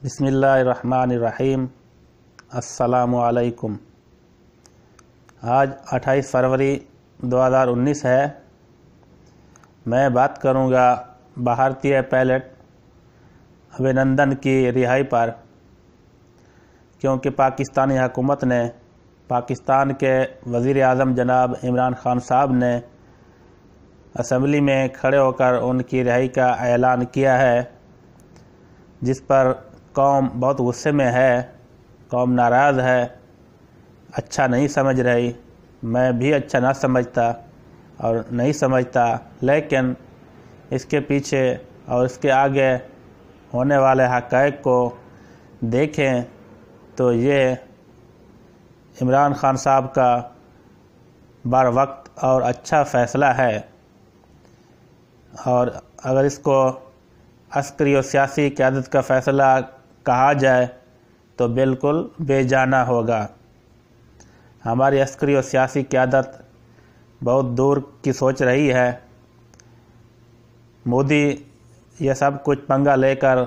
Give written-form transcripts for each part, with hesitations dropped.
بسم اللہ الرحمن الرحیم۔ السلام علیکم۔ آج 28 فروری 2019 ہے۔ میں بات کروں گا بھارتیہ پائلٹ ابھینندن کی رہائی پر، کیونکہ پاکستانی حکومت نے پاکستان کے وزیر اعظم جناب عمران خان صاحب نے اسمبلی میں کھڑے ہو کر ان کی رہائی کا اعلان کیا ہے، جس پر قوم بہت غصے میں ہے، قوم ناراض ہے، اچھا نہیں سمجھ رہی۔ میں بھی اچھا نہ سمجھتا اور نہیں سمجھتا، لیکن اس کے پیچھے اور اس کے آگے ہونے والے حقائق کو دیکھیں تو یہ عمران خان صاحب کا بر وقت اور اچھا فیصلہ ہے، اور اگر اس کو عسکری اور سیاسی قیادت کا فیصلہ کہا جائے تو بالکل بے جانہ ہوگا۔ ہماری عسکری اور سیاسی قیادت بہت دور کی سوچ رہی ہے۔ مودی یہ سب کچھ پنگا لے کر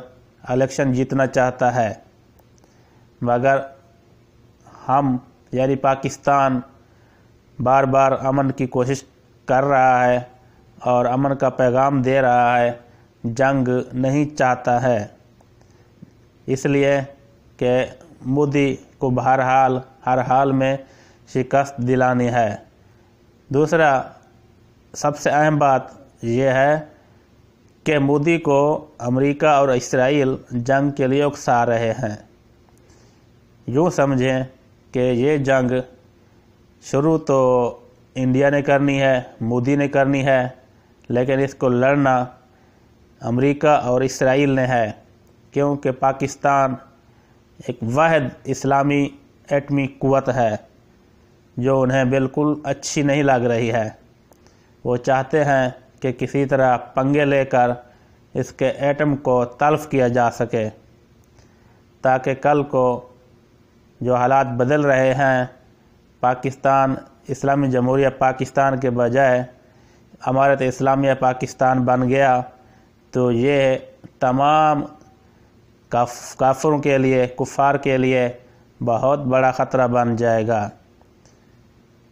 الیکشن جیتنا چاہتا ہے، مگر ہم یعنی پاکستان بار بار امن کی کوشش کر رہا ہے اور امن کا پیغام دے رہا ہے، جنگ نہیں چاہتا ہے، اس لیے کہ مودی کو بہرحال ہر حال میں شکست دلانی ہے۔ دوسرا سب سے اہم بات یہ ہے کہ مودی کو امریکہ اور اسرائیل جنگ کے لیے اکسا رہے ہیں۔ یوں سمجھیں کہ یہ جنگ شروع تو انڈیا نے کرنی ہے، مودی نے کرنی ہے، لیکن اس کو لڑنا امریکہ اور اسرائیل نے ہے، کیونکہ پاکستان ایک واحد اسلامی ایٹمی قوت ہے جو انہیں بالکل اچھی نہیں لگ رہی ہے۔ وہ چاہتے ہیں کہ کسی طرح پنگے لے کر اس کے ایٹم کو تلف کیا جا سکے، تاکہ کل کو جو حالات بدل رہے ہیں، پاکستان اسلامی جمہوریہ پاکستان کے بجائے امارت اسلامیہ پاکستان بن گیا تو یہ تمام کافروں کے لیے، کفار کے لیے بہت بڑا خطرہ بن جائے گا۔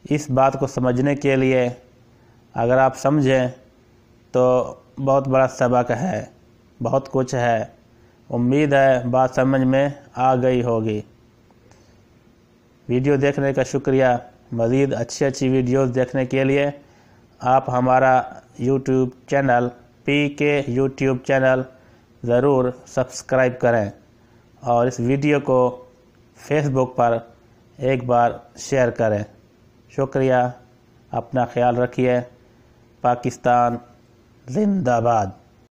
اس بات کو سمجھنے کے لیے اگر آپ سمجھیں تو بہت بڑا سبق ہے، بہت کچھ ہے۔ امید ہے بات سمجھ میں آ گئی ہوگی۔ ویڈیو دیکھنے کا شکریہ۔ مزید اچھی ویڈیوز دیکھنے کے لیے آپ ہمارا YouTube channel PK YouTube channel ضرور سبسکرائب کریں، اور اس ویڈیو کو فیس بک پر ایک بار شیئر کریں۔ شکریہ، اپنا خیال رکھیے۔ پاکستان زندہ باد۔